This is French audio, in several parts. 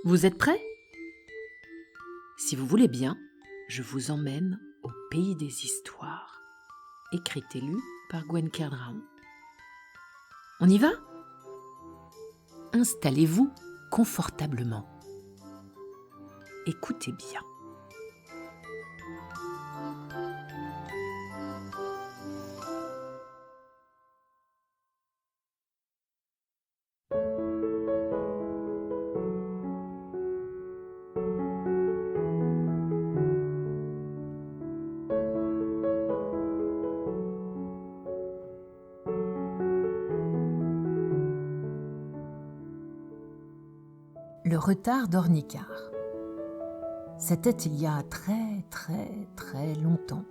Vous êtes prêts? Si vous voulez bien, je vous emmène au pays des histoires. Écrite et lue par Gwen Kerdraon. On y va? Installez-vous confortablement. Écoutez bien. Le retard d'Ornicart. C'était il y a très longtemps.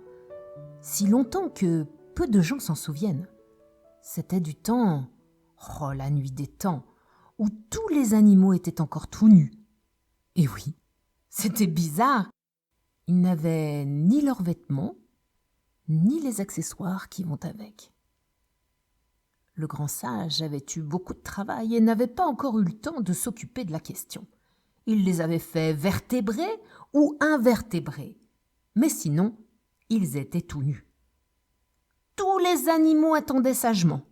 Si longtemps que peu de gens s'en souviennent. C'était du temps, la nuit des temps, où tous les animaux étaient encore tout nus. Et oui, c'était bizarre. Ils n'avaient ni leurs vêtements, ni les accessoires qui vont avec. Le grand sage avait eu beaucoup de travail et n'avait pas encore eu le temps de s'occuper de la question. Il les avait fait vertébrés ou invertébrés, mais sinon, ils étaient tout nus. Tous les animaux attendaient sagement,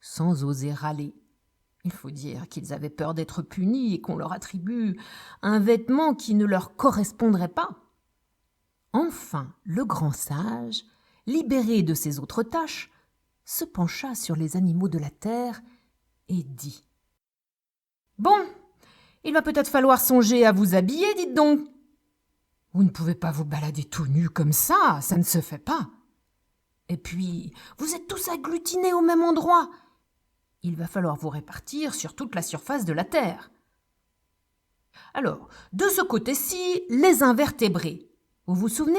sans oser râler. Il faut dire qu'ils avaient peur d'être punis et qu'on leur attribue un vêtement qui ne leur correspondrait pas. Enfin, le grand sage, libéré de ses autres tâches, se pencha sur les animaux de la terre et dit « Bon, il va peut-être falloir songer à vous habiller, dites donc. Vous ne pouvez pas vous balader tout nu comme ça ne se fait pas. Et puis, vous êtes tous agglutinés au même endroit. Il va falloir vous répartir sur toute la surface de la terre. Alors, de ce côté-ci, les invertébrés. Vous vous souvenez?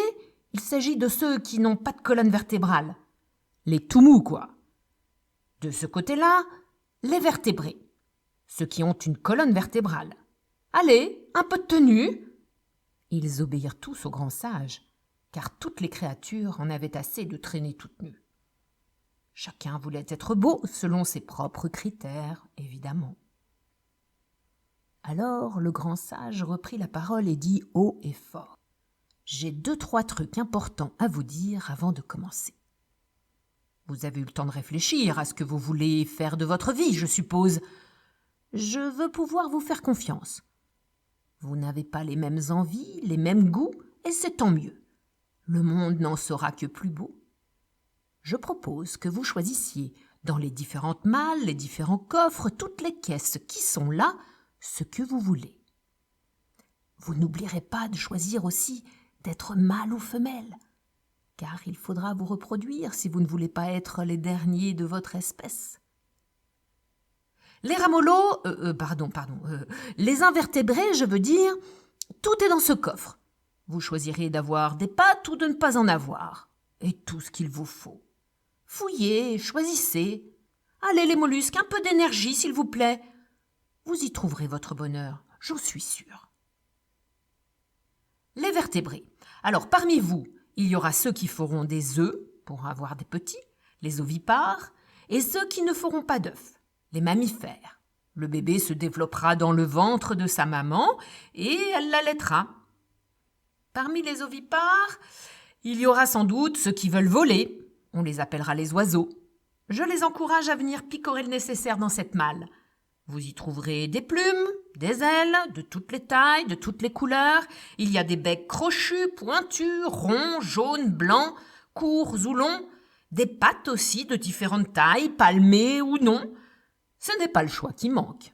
Il s'agit de ceux qui n'ont pas de colonne vertébrale. Les tout mous, quoi. De ce côté-là, les vertébrés, ceux qui ont une colonne vertébrale. Allez, un peu de tenue. Ils obéirent tous au grand sage, car toutes les créatures en avaient assez de traîner toutes nues. Chacun voulait être beau selon ses propres critères, évidemment. Alors le grand sage reprit la parole et dit haut et fort « J'ai 2-3 trucs importants à vous dire avant de commencer. Vous avez eu le temps de réfléchir à ce que vous voulez faire de votre vie, je suppose. Je veux pouvoir vous faire confiance. Vous n'avez pas les mêmes envies, les mêmes goûts, et c'est tant mieux. Le monde n'en sera que plus beau. Je propose que vous choisissiez, dans les différentes malles, les différents coffres, toutes les caisses qui sont là, ce que vous voulez. Vous n'oublierez pas de choisir aussi d'être mâle ou femelle, car il faudra vous reproduire si vous ne voulez pas être les derniers de votre espèce. Les ramollos, les invertébrés, je veux dire, tout est dans ce coffre. Vous choisirez d'avoir des pattes ou de ne pas en avoir, et tout ce qu'il vous faut. Fouillez, choisissez. Allez les mollusques, un peu d'énergie, s'il vous plaît. Vous y trouverez votre bonheur, j'en suis sûre. Les vertébrés. Alors, parmi vous, il y aura ceux qui feront des œufs pour avoir des petits, les ovipares, et ceux qui ne feront pas d'œufs, les mammifères. Le bébé se développera dans le ventre de sa maman et elle l'allaitera. Parmi les ovipares, il y aura sans doute ceux qui veulent voler. On les appellera les oiseaux. Je les encourage à venir picorer le nécessaire dans cette malle. Vous y trouverez des plumes, des ailes, de toutes les tailles, de toutes les couleurs. Il y a des becs crochus, pointus, ronds, jaunes, blancs, courts ou longs. Des pattes aussi de différentes tailles, palmées ou non. Ce n'est pas le choix qui manque.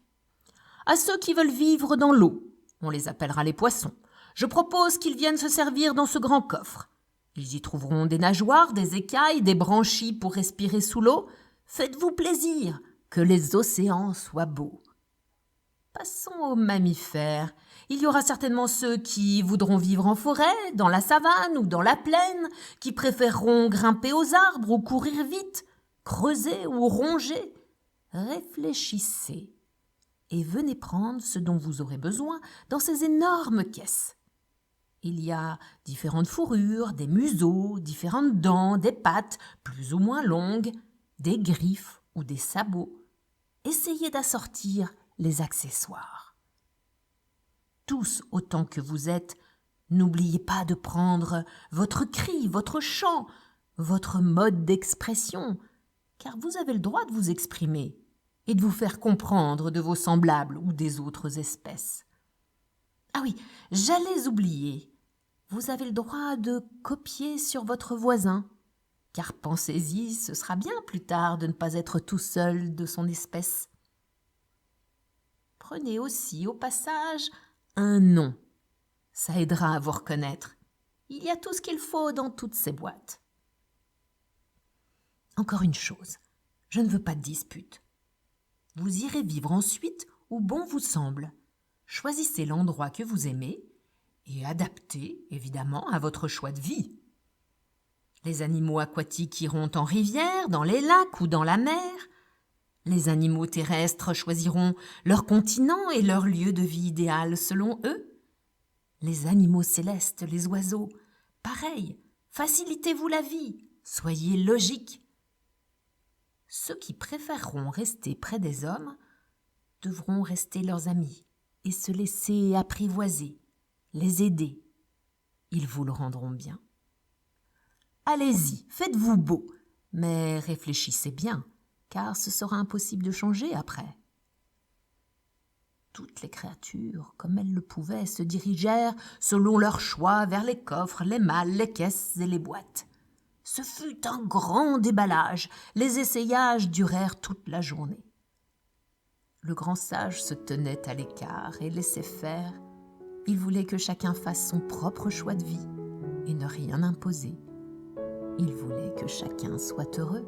À ceux qui veulent vivre dans l'eau, on les appellera les poissons. Je propose qu'ils viennent se servir dans ce grand coffre. Ils y trouveront des nageoires, des écailles, des branchies pour respirer sous l'eau. Faites-vous plaisir, que les océans soient beaux. Passons aux mammifères. Il y aura certainement ceux qui voudront vivre en forêt, dans la savane ou dans la plaine, qui préféreront grimper aux arbres ou courir vite, creuser ou ronger. Réfléchissez et venez prendre ce dont vous aurez besoin dans ces énormes caisses. Il y a différentes fourrures, des museaux, différentes dents, des pattes plus ou moins longues, des griffes ou des sabots. Essayez d'assortir les accessoires. tous autant que vous êtes, n'oubliez pas de prendre votre cri, votre chant, votre mode d'expression, car vous avez le droit de vous exprimer et de vous faire comprendre de vos semblables ou des autres espèces. Ah oui, j'allais oublier, vous avez le droit de copier sur votre voisin, car pensez-y, ce sera bien plus tard de ne pas être tout seul de son espèce. Prenez aussi au passage un nom, ça aidera à vous reconnaître. Il y a tout ce qu'il faut dans toutes ces boîtes. Encore une chose, je ne veux pas de dispute. Vous irez vivre ensuite où bon vous semble. Choisissez l'endroit que vous aimez et adaptez, évidemment, à votre choix de vie. Les animaux aquatiques iront en rivière, dans les lacs ou dans la mer. Les animaux terrestres choisiront leur continent et leur lieu de vie idéal selon eux. Les animaux célestes, les oiseaux, pareil, facilitez-vous la vie, soyez logiques. Ceux qui préféreront rester près des hommes devront rester leurs amis et se laisser apprivoiser, les aider. Ils vous le rendront bien. Allez-y, faites-vous beau, mais réfléchissez bien, car ce sera impossible de changer après. Toutes les créatures, comme elles le pouvaient, se dirigèrent selon leur choix vers les coffres, les malles, les caisses et les boîtes. Ce fut un grand déballage. Les essayages durèrent toute la journée. Le grand sage se tenait à l'écart et laissait faire. Il voulait que chacun fasse son propre choix de vie et ne rien imposer. Il voulait que chacun soit heureux.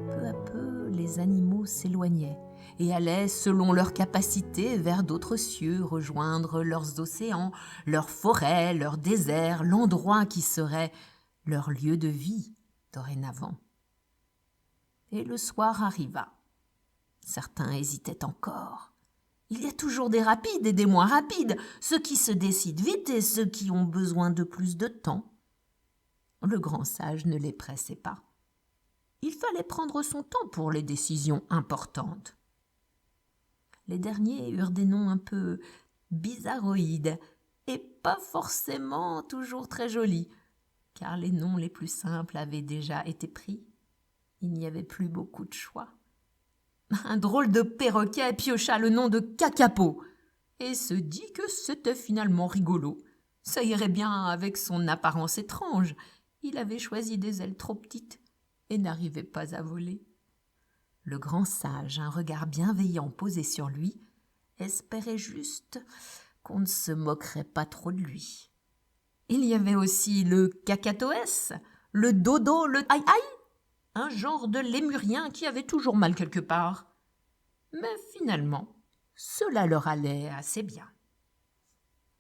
Peu à peu, les animaux s'éloignaient et allaient, selon leur capacité, vers d'autres cieux, rejoindre leurs océans, leurs forêts, leurs déserts, l'endroit qui serait leur lieu de vie dorénavant. Et le soir arriva. Certains hésitaient encore. Il y a toujours des rapides et des moins rapides, ceux qui se décident vite et ceux qui ont besoin de plus de temps. Le grand sage ne les pressait pas. Il fallait prendre son temps pour les décisions importantes. Les derniers eurent des noms un peu bizarroïdes et pas forcément toujours très jolis, car les noms les plus simples avaient déjà été pris. Il n'y avait plus beaucoup de choix. Un drôle de perroquet piocha le nom de Kakapo et se dit que c'était finalement rigolo. Ça irait bien avec son apparence étrange. Il avait choisi des ailes trop petites et n'arrivait pas à voler. Le grand sage, un regard bienveillant posé sur lui, espérait juste qu'on ne se moquerait pas trop de lui. Il y avait aussi le Kakatoès, le Dodo, le Aïe-Aïe, un genre de lémurien qui avait toujours mal quelque part. Mais finalement, cela leur allait assez bien.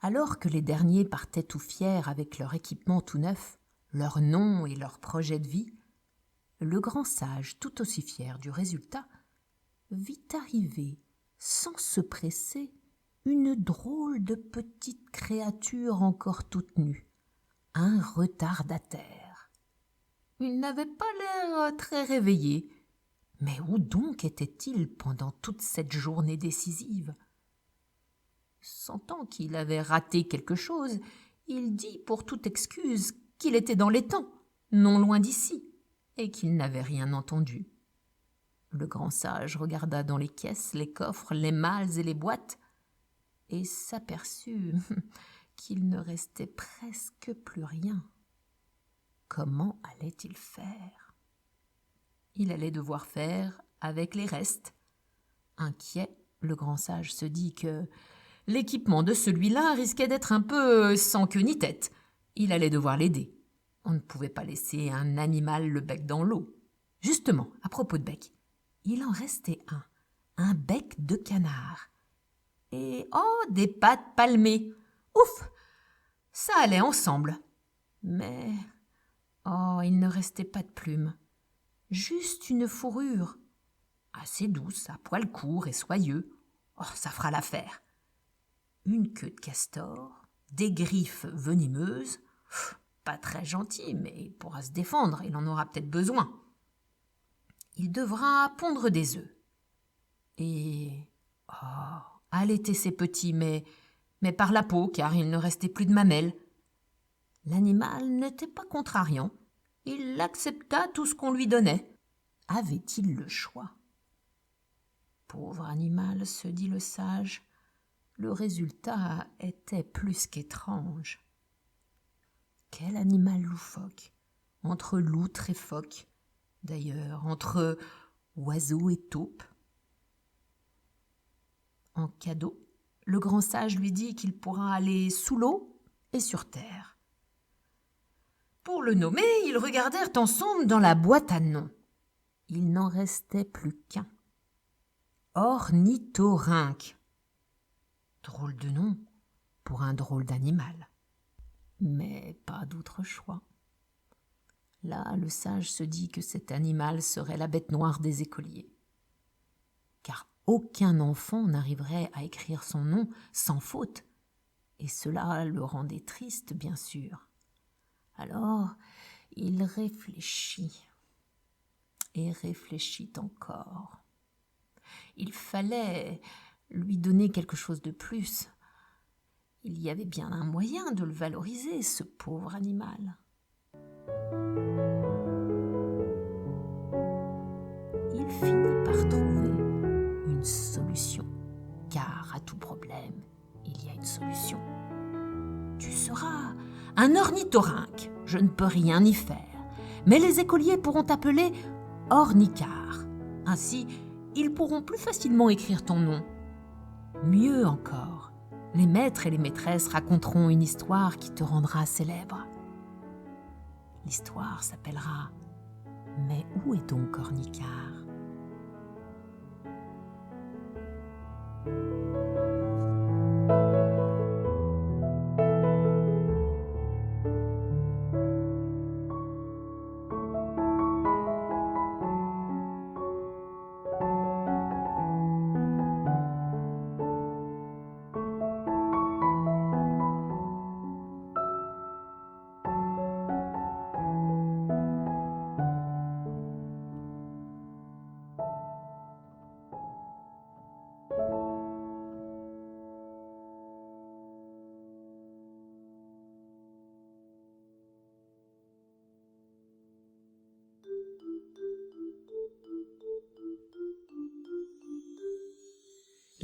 Alors que les derniers partaient tout fiers avec leur équipement tout neuf, leur nom et leur projet de vie, le grand sage, tout aussi fier du résultat, vit arriver, sans se presser, une drôle de petite créature encore toute nue, un retardataire. Il n'avait pas l'air très réveillé, mais où donc était-il pendant toute cette journée décisive? Sentant qu'il avait raté quelque chose, il dit pour toute excuse qu'il était dans les temps, non loin d'ici, et qu'il n'avait rien entendu. Le grand sage regarda dans les caisses, les coffres, les malles et les boîtes, et s'aperçut qu'il ne restait presque plus rien. Comment allait-il faire? Il allait devoir faire avec les restes. Inquiet, le grand sage se dit que l'équipement de celui-là risquait d'être un peu sans queue ni tête. Il allait devoir l'aider. On ne pouvait pas laisser un animal le bec dans l'eau. Justement, à propos de bec, il en restait un bec de canard. Et des pattes palmées. Ouf, ça allait ensemble. Mais, il ne restait pas de plumes. Juste une fourrure, assez douce, à poils courts et soyeux. Ça fera l'affaire. Une queue de castor, des griffes venimeuses. Pas très gentil, mais il pourra se défendre, il en aura peut-être besoin. Il devra pondre des œufs. Et, allaiter ses petits, mais par la peau, car il ne restait plus de mamelles. L'animal n'était pas contrariant. Il accepta tout ce qu'on lui donnait. Avait-il le choix? Pauvre animal, se dit le sage, le résultat était plus qu'étrange. Quel animal loufoque, entre loutre et phoque, d'ailleurs, entre oiseau et taupe. En cadeau, le grand sage lui dit qu'il pourra aller sous l'eau et sur terre. Pour le nommer, ils regardèrent ensemble dans la boîte à noms. Il n'en restait plus qu'un. Ornithorynque. Drôle de nom pour un drôle d'animal. Mais pas d'autre choix. Là, le sage se dit que cet animal serait la bête noire des écoliers. Car aucun enfant n'arriverait à écrire son nom sans faute. Et cela le rendait triste, bien sûr. Alors, il réfléchit. Et réfléchit encore. Il fallait lui donner quelque chose de plus. Il y avait bien un moyen de le valoriser, ce pauvre animal. Il finit par trouver une solution, car à tout problème, il y a une solution. Tu seras un ornithorynque, je ne peux rien y faire, mais les écoliers pourront t'appeler Ornicard. Ainsi, ils pourront plus facilement écrire ton nom. Mieux encore, les maîtres et les maîtresses raconteront une histoire qui te rendra célèbre. L'histoire s'appellera « Mais où est donc Ornicard ?»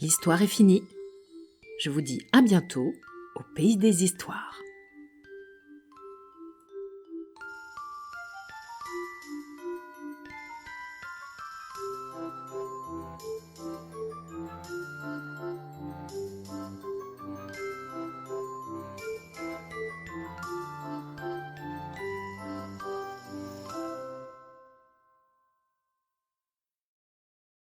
L'histoire est finie. Je vous dis à bientôt au pays des histoires.